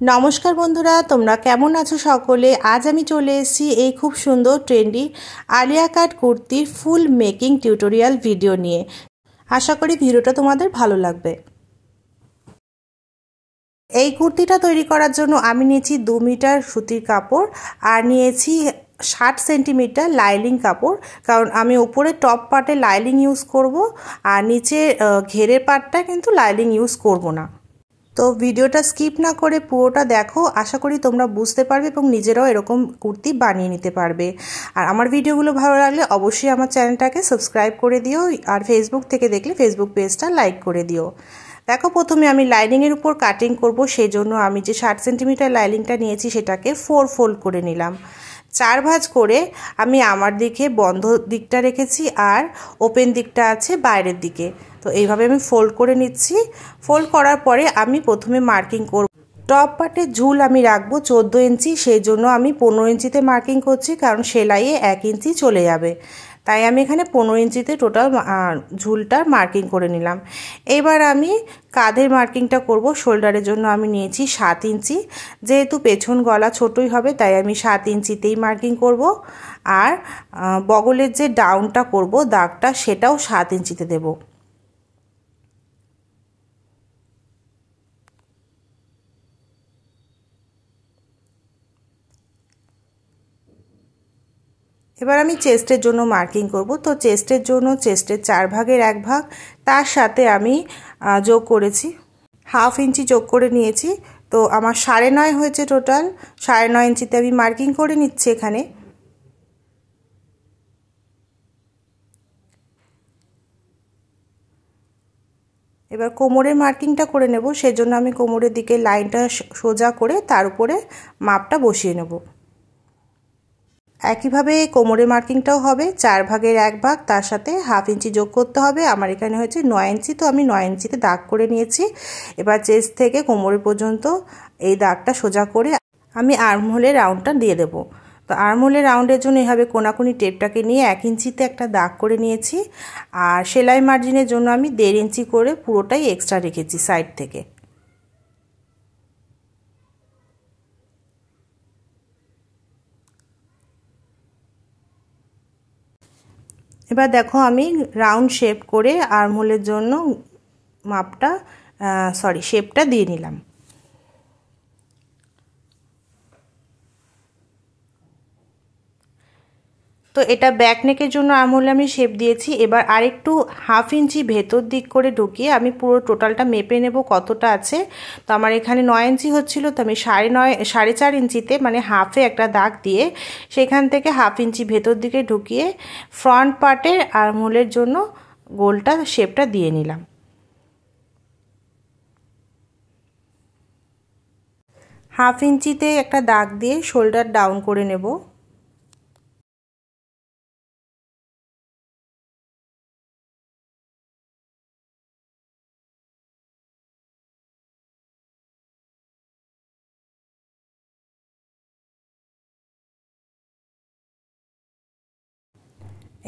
নমস্কার বন্ধুরা, তোমরা কেমন আছো সকলে। আজ আমি চলে এসেছি এই খুব সুন্দর ট্রেন্ডি আলিয়া কাট কুর্তির ফুল মেকিং টিউটোরিয়াল ভিডিও নিয়ে। আশা করি ভিডিওটা তোমাদের ভালো লাগবে। এই কুর্তিটা তৈরি করার জন্য আমি নিয়েছি 2 মিটার সুতির কাপড় আর নিয়েছি 60 সেন্টিমিটার লাইলিং কাপড়, কারণ আমি উপরে টপ পার্টে লাইলিং ইউজ করব আর নিচে ঘেরের পার্টটা কিন্তু লাইলিং ইউজ করব না। তো ভিডিওটা স্কিপ না করে পুরোটা দেখো, আশা করি তোমরা বুঝতে পারবে এবং নিজেরাও এরকম কুর্তি বানিয়ে নিতে পারবে। আর আমার ভিডিওগুলো ভালো লাগলে অবশ্যই আমার চ্যানেলটাকে সাবস্ক্রাইব করে দিও, আর ফেসবুক থেকে দেখলে ফেসবুক পেজটা লাইক করে দিও। দেখো, প্রথমে আমি লাইনিংয়ের উপর কাটিং করব, সেই জন্য আমি যে 60 সেন্টিমিটার লাইনিংটা নিয়েছি সেটাকে 4 ফোল্ড করে নিলাম। 4 ভাঁজ করে আমি আমার দিকে বন্ধ দিকটা রেখেছি আর ওপেন দিকটা আছে বাইরের দিকে। তো এইভাবে আমি ফোল্ড করে নিচ্ছি। ফোল্ড করার পরে আমি প্রথমে মার্কিং করব। টপ পার্টের ঝুল আমি রাখবো 14 ইঞ্চি, সেই জন্য আমি 15 ইঞ্চিতে মার্কিং করছি, কারণ সেলাইয়ে 1 ইঞ্চি চলে যাবে। তাই আমি এখানে 15 ইঞ্চিতে টোটাল ঝুলটার মার্কিং করে নিলাম। এবার আমি কাঁধের মার্কিংটা করব। শোল্ডারের জন্য আমি নিয়েছি 7 ইঞ্চি, যেহেতু পেছন গলা ছোটই হবে তাই আমি 7 ইঞ্চিতেই মার্কিং করব। আর বগলের যে ডাউনটা করব দাগটা, সেটাও 7 ইঞ্চিতে দেব। এবার আমি চেস্টের জন্য মার্কিং করব। তো চেস্টের জন্য চেস্টের 4 ভাগের 1 ভাগ, তার সাথে আমি যোগ করেছি ½ ইঞ্চি যোগ করে নিয়েছি। তো আমার 9.5 হয়েছে টোটাল। 9.5 ইঞ্চিতে আমি মার্কিং করে নিচ্ছি এখানে। এবার কোমরের মার্কিংটা করে নেব, সেজন্য আমি কোমরের দিকে লাইনটা সোজা করে তার উপরে মাপটা বসিয়ে নেব। একইভাবে কোমরের মার্কিংটাও হবে 4 ভাগের 1 ভাগ, তার সাথে ½ ইঞ্চি যোগ করতে হবে। আমার এখানে হয়েছে 9 ইঞ্চি, তো আমি 9 ইঞ্চিতে দাগ করে নিয়েছি। এবার চেস্ট থেকে কোমরের পর্যন্ত এই দাগটা সোজা করে আমি আর্মহোলের রাউন্ডটা দিয়ে দেব। তো আর্মহোলের রাউন্ডের জন্য এভাবে কোনাকুনি টেপটাকে নিয়ে 1 ইঞ্চিতে একটা দাগ করে নিয়েছি। আর সেলাই মার্জিনের জন্য আমি 1.5 ইঞ্চি করে পুরোটাই এক্সট্রা রেখেছি সাইড থেকে। এবার দেখো, আমি রাউন্ড শেপ করে আর্মহোলের জন্য মাপটা শেপটা দিয়ে নিলাম। তো এটা ব্যাক নেকের জন্য আর্মহোলে আমি শেপ দিয়েছি। এবার আরেকটু ½ ইঞ্চি ভেতর দিক করে ঢুকিয়ে আমি পুরো টোটালটা মেপে নেব কতটা আছে। তো আমার এখানে 9 ইঞ্চি হচ্ছিল, তো আমি 4.5 ইঞ্চিতে মানে হাফে একটা দাগ দিয়ে সেখান থেকে ½ ইঞ্চি ভেতর দিকে ঢুকিয়ে ফ্রন্ট পার্টের আর্মহোলের জন্য গোলটা শেপটা দিয়ে নিলাম। ½ ইঞ্চিতে একটা দাগ দিয়ে শোল্ডার ডাউন করে নেব।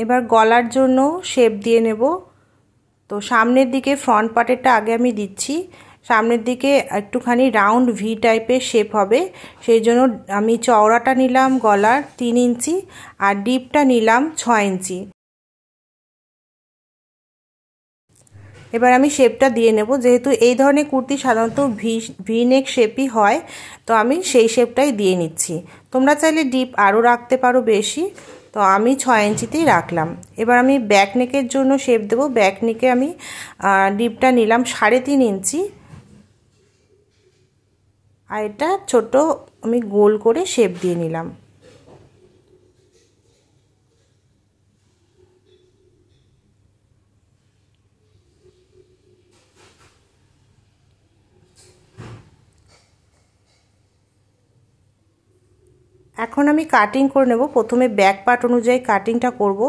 এবার গলার জন্য শেপ দিয়ে নেব। তো সামনের দিকে ফ্রন্ট পার্টেরটা আগে আমি দিচ্ছি। সামনের দিকে একটুখানি রাউন্ড ভি টাইপের শেপ হবে, সেই জন্য আমি চওড়াটা নিলাম গলার 3 ইঞ্চি আর ডিপটা নিলাম 6 ইঞ্চি। এবার আমি শেপটা দিয়ে নেব। যেহেতু এই ধরনের কুর্তি সাধারণত ভি নেক শেপই হয়, তো আমি সেই শেপটাই দিয়ে নিচ্ছি। তোমরা চাইলে ডিপ আরও রাখতে পারো বেশি, তো আমি 6 ইঞ্চিতেই রাখলাম। এবার আমি ব্যাক নেকের জন্য শেপ দেব। ব্যাক নেকে আমি ডিপটা নিলাম 3.5 ইঞ্চি আর এটা ছোট আমি গোল করে শেপ দিয়ে নিলাম। এখন আমি কাটিং করে নেব। প্রথমে ব্যাক পার্ট অনুযায়ী কাটিংটা করব।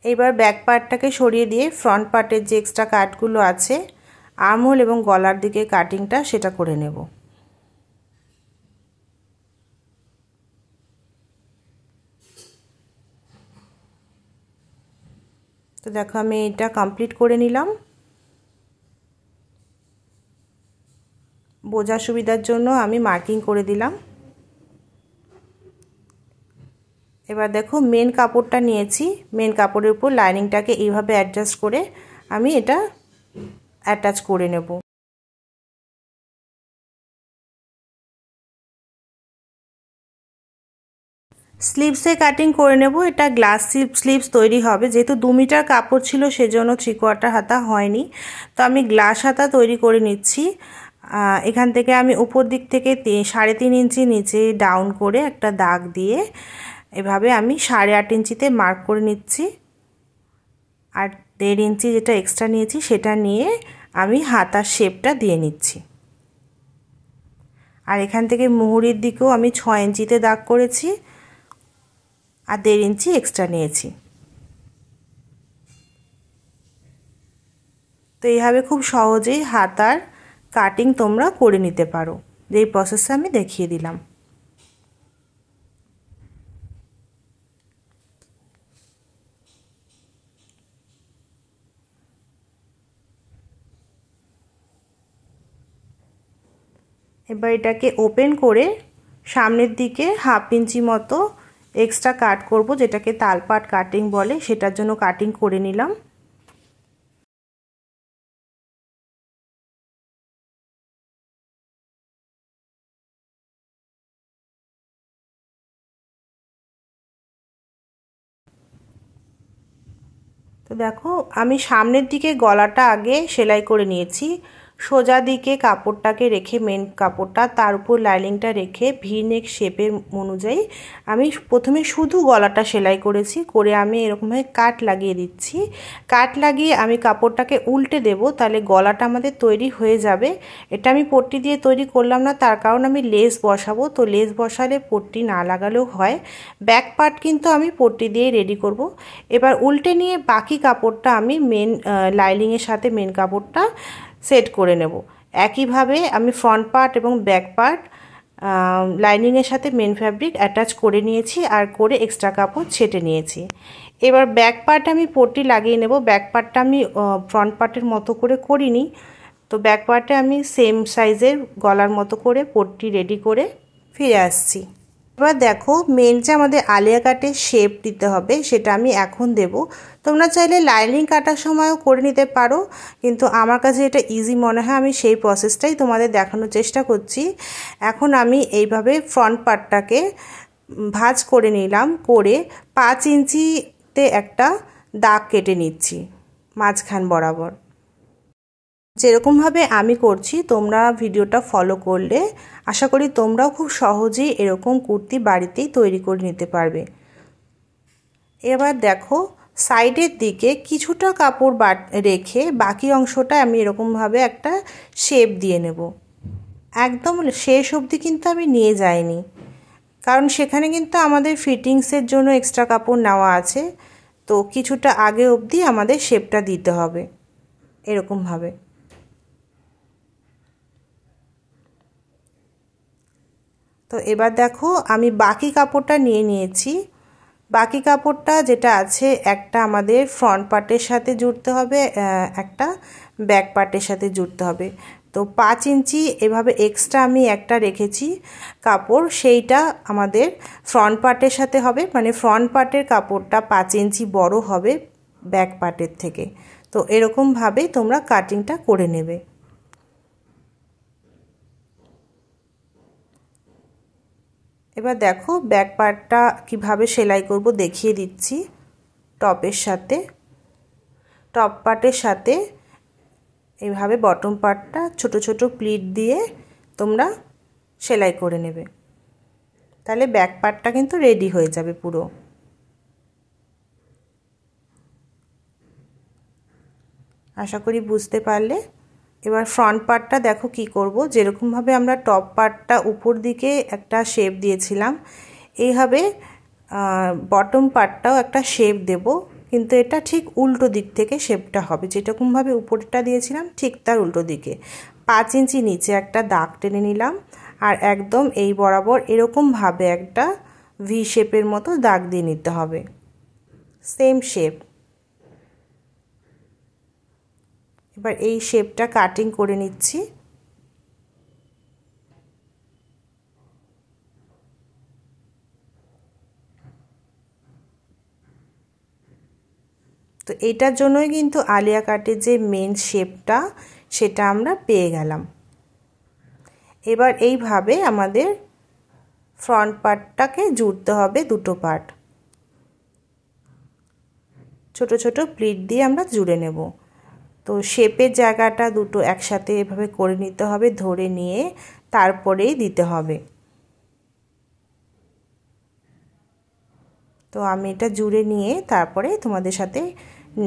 এবার ব্যাক পার্টটাকে সরিয়ে দিয়ে ফ্রন্ট পার্টের যে এক্সট্রা কাটগুলো আছে আর্মহোল এবং গলার দিকে কাটিংটা সেটা করে নেব। তো দেখো আমি এটা কমপ্লিট করে নিলাম। বোঝার সুবিধার জন্য আমি মার্কিং করে দিলাম। এবার দেখো মেন কাপড়টা নিয়েছি, মেন কাপড়ের উপর লাইনিংটাকে এইভাবে অ্যাডজাস্ট করে আমি এটা অ্যাটাচ করে নেব। স্লিভসে কাটিং করে নেব। এটা গ্লাস স্লিভস তৈরি হবে, যেহেতু 2 মিটার কাপড় ছিল সেজন্য 3/4 হাতা হয়নি, তো আমি গ্লাস হাতা তৈরি করে নিচ্ছি। এখান থেকে আমি উপর দিক থেকে 3.5 ইঞ্চি নিচে ডাউন করে একটা দাগ দিয়ে এভাবে আমি 8.5 ইঞ্চিতে মার্ক করে নিচ্ছি। আর 1.5 ইঞ্চি যেটা এক্সট্রা নিয়েছি সেটা নিয়ে আমি হাতার শেপটা দিয়ে নিচ্ছি। আর এখান থেকে মুহুরির দিকেও আমি 6 ইঞ্চিতে দাগ করেছি আর 1.5 ইঞ্চি এক্সট্রা নিয়েছি। তো এইভাবে খুব সহজেই হাতার কাটিং তোমরা করে নিতে পারো, যেই প্রসেসে আমি দেখিয়ে দিলাম। এবার এটাকে ওপেন করে সামনের দিকে 1/2 ইঞ্চি মতো এক্সট্রা কাট করব, যেটাকে তালপাট কাটিং বলে, সেটার জন্য কাটিং করে নিলাম। তো দেখো আমি সামনের দিকে গলাটা আগে সেলাই করে নিয়েছি। সোজা দিকে কাপড়টাকে রেখে মেন কাপড়টা তার উপর লাইনিংটা রেখে ভি নেক শেপের অনুযায়ী আমি প্রথমে শুধু গলাটা সেলাই করেছি, করে আমি এরকমভাবে কাট লাগিয়ে দিচ্ছি। কাট লাগিয়ে আমি কাপড়টাকে উল্টে দেব, তাহলে গলাটা আমাদের তৈরি হয়ে যাবে। এটা আমি পট্টি দিয়ে তৈরি করলাম না, তার কারণ আমি লেস বসাবো, তো লেস বসালে পট্টি না লাগালেও হয়। ব্যাক পার্ট কিন্তু আমি পট্টি দিয়ে রেডি করব। এবার উল্টে নিয়ে বাকি কাপড়টা আমি মেন লাইনিংয়ের সাথে মেন কাপড়টা সেট করে নেব। একইভাবে আমি ফ্রন্ট পার্ট এবং ব্যাক পার্ট লাইনিংয়ের সাথে মেন ফ্যাব্রিক অ্যাটাচ করে নিয়েছি আর করে এক্সট্রা কাপড় ছেটে নিয়েছি। এবার ব্যাক পার্ট আমি পট্টি লাগিয়ে নেব। ব্যাক পার্টটা আমি ফ্রন্ট পার্টের মতো করে করিনি, তো ব্যাক পার্টে আমি সেম সাইজের গলার মতো করে পট্টি রেডি করে ফিরে আসছি। এবার দেখো মেন যে আমাদের আলিয়া কাটের শেপ দিতে হবে সেটা আমি এখন দেব। তোমরা চাইলে লাইনিং কাটার সময়ও করে নিতে পারো, কিন্তু আমার কাছে এটা ইজি মনে হয়, আমি সেই প্রসেসটাই তোমাদের দেখানোর চেষ্টা করছি। এখন আমি এইভাবে ফ্রন্ট পার্টটাকে ভাঁজ করে নিলাম, করে 5 ইঞ্চিতে একটা দাগ কেটে নিচ্ছি মাঝখান বরাবর। যেরকমভাবে আমি করছি তোমরা ভিডিওটা ফলো করলে আশা করি তোমরাও খুব সহজেই এরকম কুর্তি বাড়িতেই তৈরি করে নিতে পারবে। এবার দেখো সাইডের দিকে কিছুটা কাপড় রেখে বাকি অংশটা আমি এরকমভাবে একটা শেপ দিয়ে নেব। একদম শেষ অবধি কিন্তু আমি নিয়ে যাইনি, কারণ সেখানে কিন্তু আমাদের ফিটিংসের জন্য এক্সট্রা কাপড় নেওয়া আছে, তো কিছুটা আগে অবধি আমাদের শেপটা দিতে হবে এরকমভাবে। তো এবার দেখো আমি বাকি কাপড়টা নিয়ে নিয়েছি। বাকি কাপড়টা যেটা আছে একটা আমাদের ফ্রন্ট পার্টের সাথে জুড়তে হবে, একটা ব্যাক পার্টের সাথে জুড়তে হবে। তো 5 ইঞ্চি এভাবে এক্সট্রা আমি একটা রেখেছি কাপড়, সেইটা আমাদের ফ্রন্ট পার্টের সাথে হবে, মানে ফ্রন্ট পার্টের কাপড়টা 5 ইঞ্চি বড় হবে ব্যাক পার্টের থেকে। তো এরকমভাবে তোমরা কাটিংটা করে নেবে। এবার দেখো ব্যাক পার্টটা কিভাবে সেলাই করব দেখিয়ে দিচ্ছি। টপের সাথে টপ পার্টের সাথে এইভাবে বটম পার্টটা ছোট ছোট প্লিট দিয়ে তোমরা সেলাই করে নেবে, তাহলে ব্যাক পার্টটা কিন্তু রেডি হয়ে যাবে পুরো। আশা করি বুঝতে পারলে। এবার ফ্রন্ট পার্টটা দেখো কি করব, যেরকমভাবে আমরা টপ পার্টটা উপর দিকে একটা শেপ দিয়েছিলাম, এইভাবে বটম পার্টটাও একটা শেপ দেব, কিন্তু এটা ঠিক উল্টো দিক থেকে শেপটা হবে, যেরকমভাবে উপরটা দিয়েছিলাম ঠিক তার উল্টো দিকে। 5 ইঞ্চি নিচে একটা দাগ টেনে নিলাম আর একদম এই বরাবর এরকমভাবে একটা ভি শেপের মতো দাগ দিয়ে নিতে হবে, সেম শেপ। এবার এই শেপটা কাটিং করে নিচ্ছি। তো এটার জন্যই কিন্তু আলিয়া কাটের যে মেন শেপটা সেটা আমরা পেয়ে গেলাম। এবার এইভাবে আমাদের ফ্রন্ট পার্টটাকে জুড়তে হবে, দুটো পার্ট ছোট ছোট প্লিট দিয়ে আমরা জুড়ে নেব। তো শেপের জায়গাটা দুটো একসাথে এভাবে করে নিতে হবে, ধরে নিয়ে তারপরেই দিতে হবে। তো আমি এটা জুড়ে নিয়ে তারপরে তোমাদের সাথে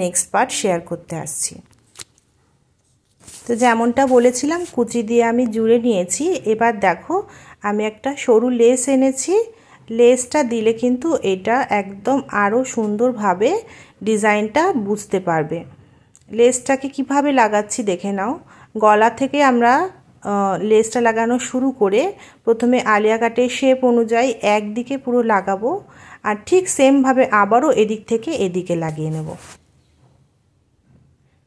নেক্সট পার্ট শেয়ার করতে আসছি। তো যেমনটা বলেছিলাম কুচি দিয়ে আমি জুড়ে নিয়েছি। এবার দেখো আমি একটা সরু লেস এনেছি। লেসটা দিলে কিন্তু এটা একদম আরও সুন্দরভাবে ডিজাইনটা বুঝতে পারবে। লেসটাকে কিভাবে লাগাচ্ছি দেখে নাও। গলা থেকে আমরা লেসটা লাগানো শুরু করে প্রথমে আলিয়া কাটের শেপ অনুযায়ী একদিকে পুরো লাগাবো, আর ঠিক সেমভাবে আবারও এদিক থেকে এদিকে লাগিয়ে নেব।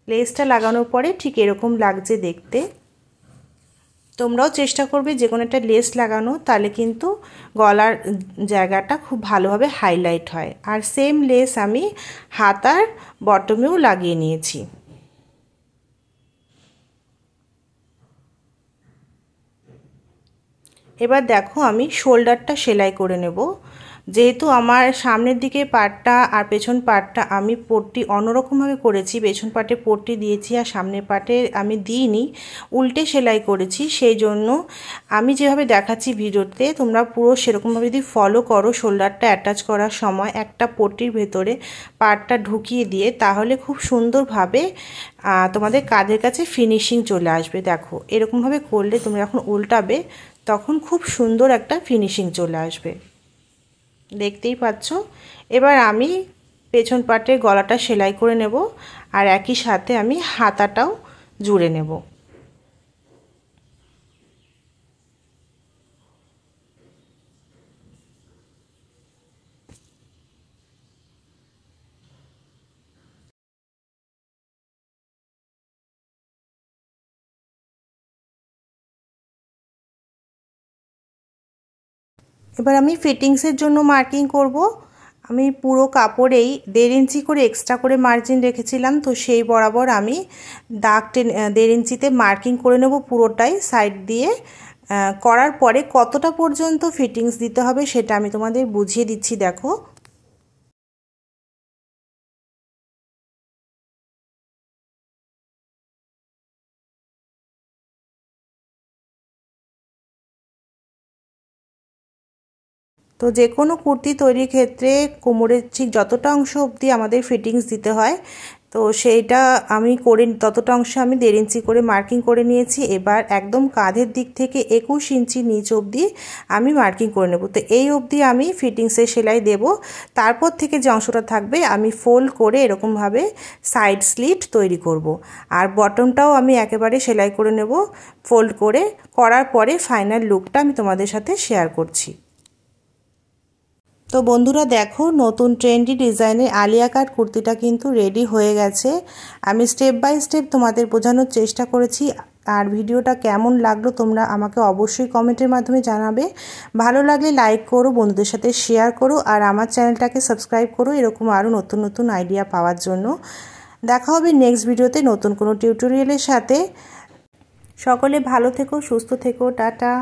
লেসটা লাগানোর পরে ঠিক এরকম লাগছে দেখতে। তোমরাও চেষ্টা করবে যে কোনো একটা লেস লাগানো, তাহলে কিন্তু গলার জায়গাটা খুব ভালোভাবে হাইলাইট হয়। আর সেম লেস আমি হাতার বটমেও লাগিয়ে নিয়েছি। এবার দেখো আমি শোল্ডারটা সেলাই করে নেব। যেহেতু আমার সামনের দিকে পাটটা আর পেছন পাটটা আমি পট্টি অন্যরকমভাবে করেছি, পেছন পাটে পট্টি দিয়েছি আর সামনের পাটে আমি দিইনি, উল্টে সেলাই করেছি। সেই জন্য আমি যেভাবে দেখাচ্ছি ভিডিওতে তোমরা পুরো সেরকমভাবে যদি ফলো করো, শোল্ডারটা অ্যাটাচ করার সময় একটা পট্টির ভেতরে পাটটা ঢুকিয়ে দিয়ে, তাহলে খুব সুন্দরভাবে তোমাদের কাঁধের কাছে ফিনিশিং চলে আসবে। দেখো এরকমভাবে করলে তোমরা যখন উল্টাবে তখন খুব সুন্দর একটা ফিনিশিং চলে আসবে, দেখতেই পাচ্ছ। এবার আমি পেছন পাটের গলাটা সেলাই করে নেব, আর একই সাথে আমি হাতাটাও জুড়ে নেব। এবার আমি ফিটিংসের জন্য মার্কিং করব। আমি পুরো কাপড়েই 1.5 ইঞ্চি করে এক্সট্রা করে মার্জিন রেখেছিলাম, তো সেই বরাবর আমি দাগ 1.5 ইঞ্চিতে মার্কিং করে নেব পুরোটাই সাইড দিয়ে। করার পরে কতটা পর্যন্ত ফিটিংস দিতে হবে সেটা আমি তোমাদের বুঝিয়ে দিচ্ছি। দেখো তো যে কোনো কুর্তি তৈরির ক্ষেত্রে কোমরের ঠিক যতটা অংশ অবধি আমাদের ফিটিংস দিতে হয়, তো সেইটা আমি করে ততটা অংশ আমি 1.5 ইঞ্চি করে মার্কিং করে নিয়েছি। এবার একদম কাঁধের দিক থেকে 21 ইঞ্চি নিচ অবধি আমি মার্কিং করে নেব। তো এই অবধি আমি ফিটিংসের সেলাই দেব। তারপর থেকে যে অংশটা থাকবে আমি ফোল্ড করে এরকমভাবে সাইড স্লিট তৈরি করব। আর বটমটাও আমি একেবারে সেলাই করে নেব ফোল্ড করে। করার পরে ফাইনাল লুকটা আমি তোমাদের সাথে শেয়ার করছি। তো বন্ধুরা দেখো নতুন ট্রেন্ডি ডিজাইনের আলিয়া কাট কুর্তিটা কিন্তু রেডি হয়ে গেছে। আমি স্টেপ বাই স্টেপ তোমাদের বোঝানোর চেষ্টা করেছি। আর ভিডিওটা কেমন লাগলো তোমরা আমাকে অবশ্যই কমেন্টের মাধ্যমে জানাবে। ভালো লাগলে লাইক করো, বন্ধুদের সাথে শেয়ার করো, আর আমার চ্যানেলটাকে সাবস্ক্রাইব করো এরকম আরও নতুন নতুন আইডিয়া পাওয়ার জন্য। দেখা হবে নেক্সট ভিডিওতে নতুন কোনো টিউটোরিয়ালের সাথে। সকলে ভালো থেকো, সুস্থ থেকো, টাটা।